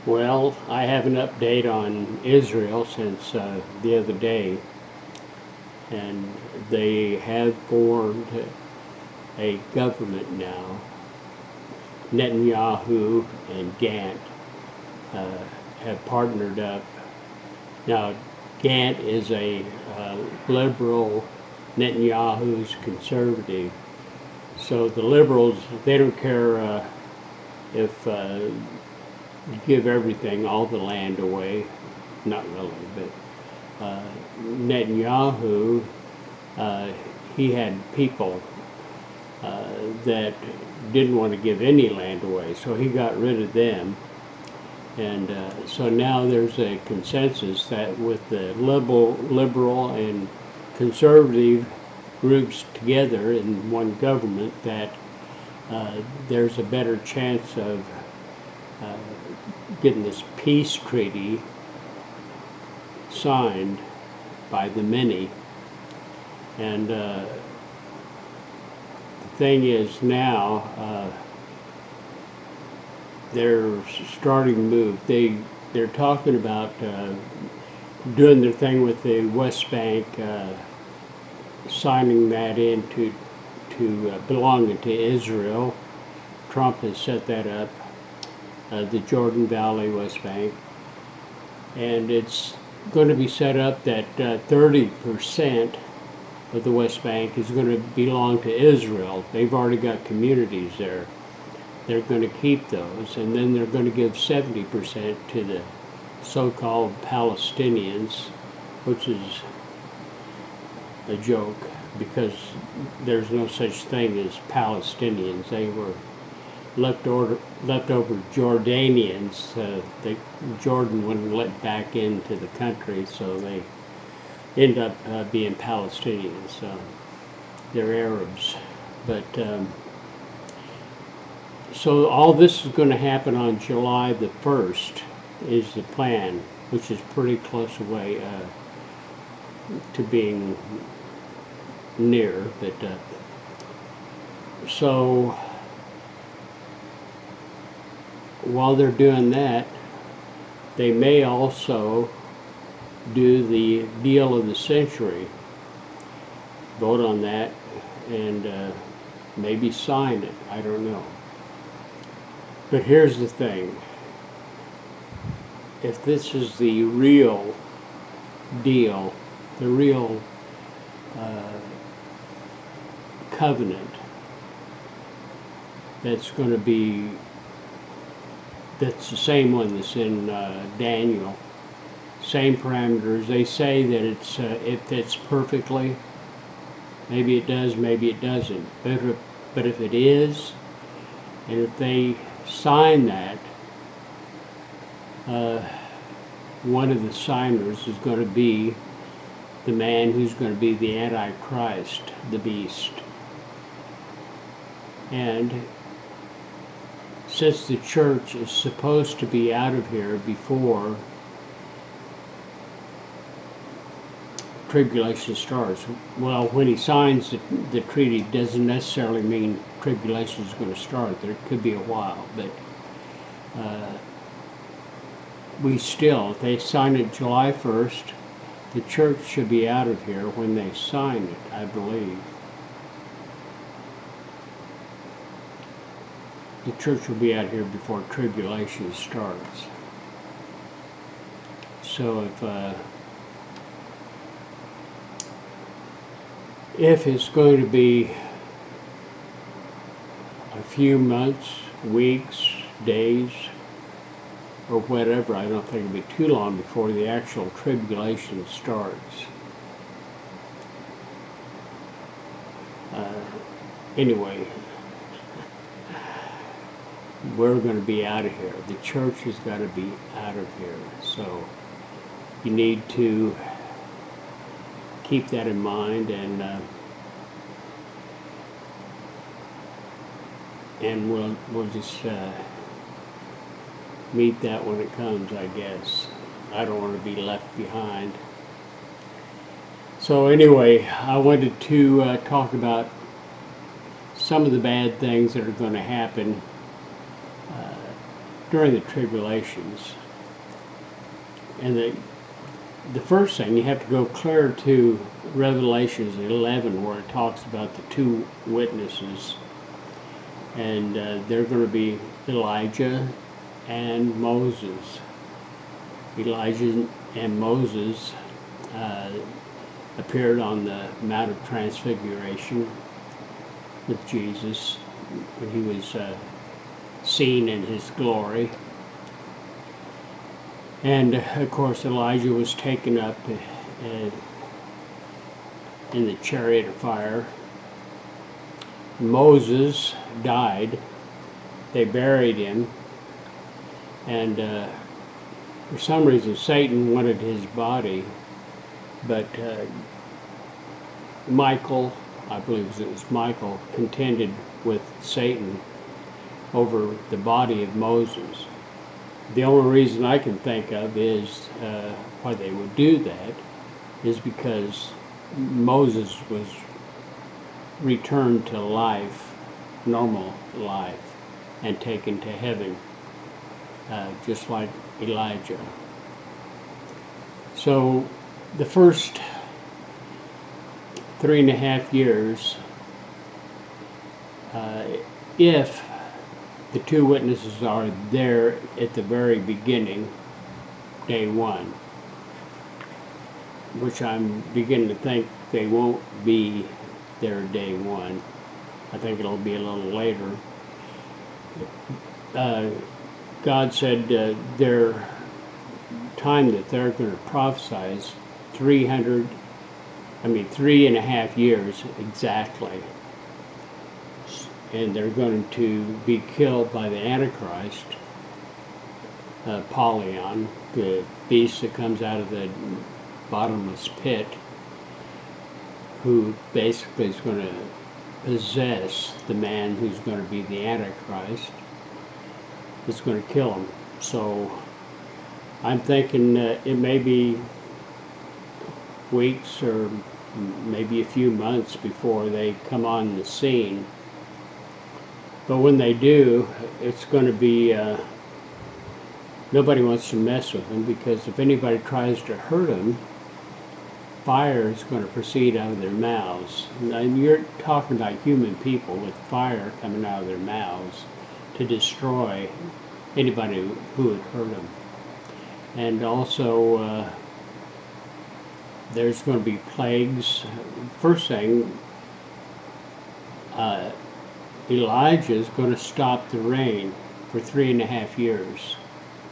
Well, I have an update on Israel since the other day, and they have formed a government now. Netanyahu and Gant uh, have partnered up. Now, Gant is a liberal, Netanyahu's conservative. So the liberals, they don't care if you give everything, all the land away. Not really, but Netanyahu, uh, he had people that didn't want to give any land away, so he got rid of them. And so now there's a consensus that with the liberal and conservative groups together in one government, that there's a better chance of uh, getting this peace treaty signed by the many. And the thing is now, they're starting to move. They're talking about doing their thing with the West Bank, signing that into belonging to Israel. Trump has set that up, the Jordan Valley West Bank, and it's going to be set up that 30% of the West Bank is going to belong to Israel. They've already got communities there. They're going to keep those, and then they're going to give 70% to the so-called Palestinians, which is a joke because there's no such thing as Palestinians. They were leftover Jordanians. Jordan wouldn't let back into the country, so they end up being Palestinians. They're Arabs, but so all this is going to happen on July the 1st is the plan, which is pretty close away to being near. But so while they're doing that, they may also do the deal of the century, vote on that, and maybe sign it. I don't know. But here's the thing. If this is the real deal, the real covenant that's going to be, that's the same one that's in Daniel, same parameters. They say that it fits perfectly. Maybe it does, maybe it doesn't. But if it is, and if they sign that, one of the signers is going to be the man who's going to be the Antichrist, the beast. And since the church is supposed to be out of here before tribulation starts, well, when he signs the treaty doesn't necessarily mean tribulation is going to start. There could be a while, but we still, if they sign it July 1st, the church should be out of here when they sign it, I believe. The church will be out here before tribulation starts. So if it's going to be a few months, weeks, days, or whatever, I don't think it'll be too long before the actual tribulation starts. Anyway, we're going to be out of here. The church has got to be out of here. So you need to keep that in mind, and we'll just meet that when it comes, I guess. I don't want to be left behind. So anyway, I wanted to talk about some of the bad things that are going to happen during the tribulations. And the first thing, you have to go clear to Revelations 11, where it talks about the two witnesses. And they're going to be Elijah and Moses. Elijah and Moses appeared on the Mount of Transfiguration with Jesus when he was seen in his glory. And of course Elijah was taken up in the chariot of fire. Moses died. They buried him, and for some reason Satan wanted his body, but Michael, I believe it was Michael, contended with Satan over the body of Moses. The only reason I can think of is why they would do that is because Moses was returned to life, normal life, and taken to heaven, just like Elijah. So the first 3.5 years, if the two witnesses are there at the very beginning, day one, which I'm beginning to think they won't be there day one. I think it'll be a little later. God said their time that they're going to prophesy is 3.5 years exactly. And they're going to be killed by the Antichrist, Apollyon, the beast that comes out of the bottomless pit, who basically is going to possess the man who's going to be the Antichrist. It's going to kill him. So I'm thinking it may be weeks or maybe a few months before they come on the scene. But when they do, it's going to be, nobody wants to mess with them, because if anybody tries to hurt them, fire is going to proceed out of their mouths. And you're talking about human people with fire coming out of their mouths to destroy anybody who would hurt them. And also, there's going to be plagues. First thing, Elijah is going to stop the rain for 3.5 years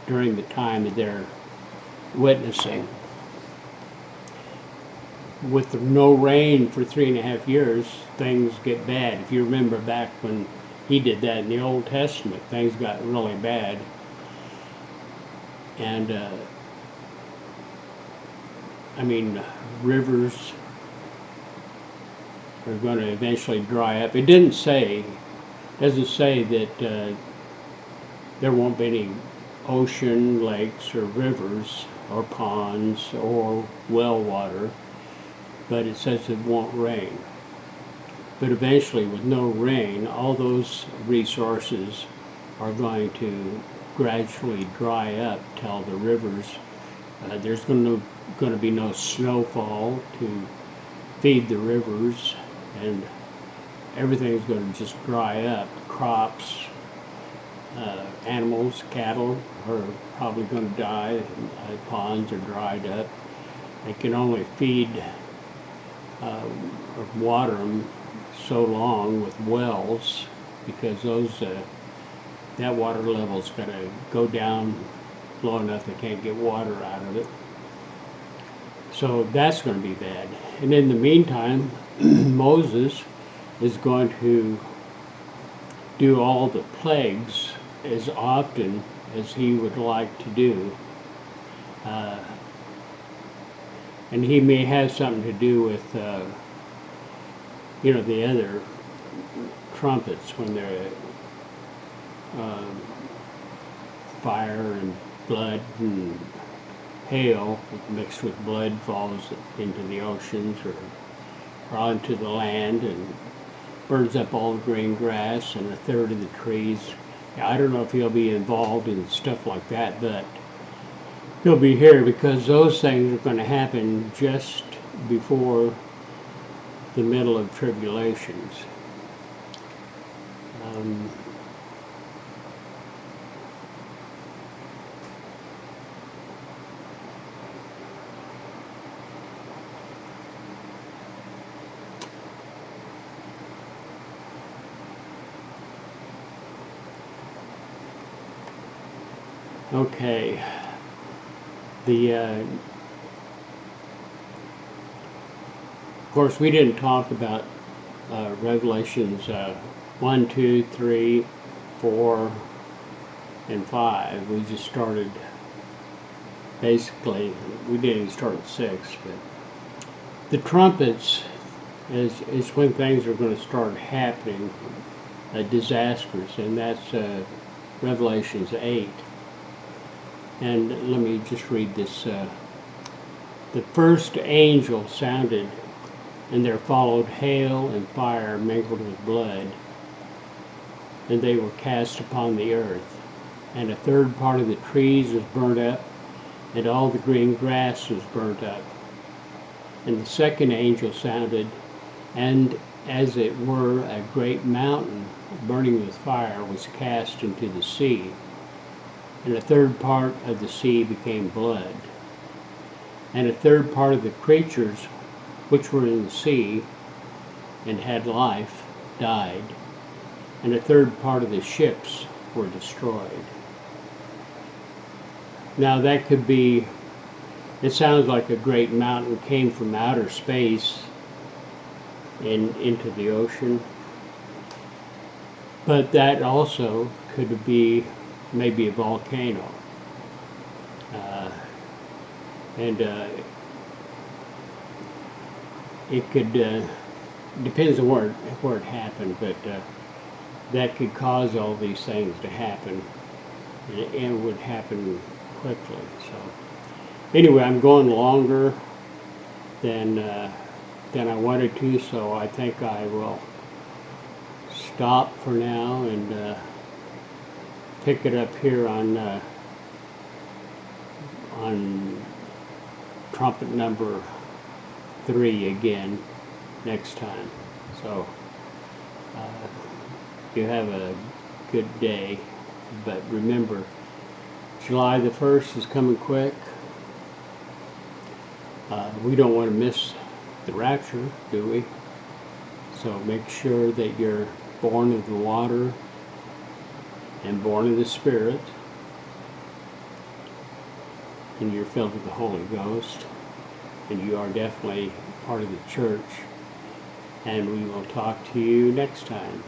during the time that they're witnessing. With no rain for 3.5 years, things get bad. If you remember back when he did that in the Old Testament, things got really bad. And rivers are going to eventually dry up. It doesn't say that there won't be any ocean, lakes, or rivers, or ponds, or well water, but it says it won't rain. But eventually, with no rain, all those resources are going to gradually dry up till the rivers, there's going to be no snowfall to feed the rivers, and everything's going to just dry up. Crops, animals, cattle are probably going to die. Ponds are dried up. They can only feed or water them so long with wells, because that water level's going to go down low enough they can't get water out of it. So that's going to be bad. And in the meantime, Moses is going to do all the plagues as often as he would like to do. And he may have something to do with, the other trumpets, when they're fire and blood and hail mixed with blood falls into the oceans or onto the land and burns up all the green grass, and a third of the trees I don't know if he'll be involved in stuff like that, but he'll be here because those things are going to happen just before the middle of tribulations. Okay. Of course, we didn't talk about Revelations 1, 2, 3, 4, and 5. We just started, basically, we didn't even start at 6, but the trumpets is when things are going to start happening, disasters, and that's Revelations 8. And let me just read this. The first angel sounded, and there followed hail and fire mingled with blood, and they were cast upon the earth. And a third part of the trees was burnt up, and all the green grass was burnt up. And the second angel sounded, and as it were a great mountain burning with fire was cast into the sea. And a third part of the sea became blood. And a third part of the creatures which were in the sea and had life died. And a third part of the ships were destroyed. Now that could be, it sounds like a great mountain came from outer space and into the ocean. But that also could be maybe a volcano. It could, depends on where it happened, but that could cause all these things to happen, and it would happen quickly. So anyway, I'm going longer than I wanted to, so I think I will stop for now and pick it up here on trumpet number 3 again next time. So you have a good day, but remember, July the 1st is coming quick. We don't want to miss the rapture, do we? So make sure that you're born of the water and born of the Spirit, and you're filled with the Holy Ghost, and you are definitely part of the church. And we will talk to you next time.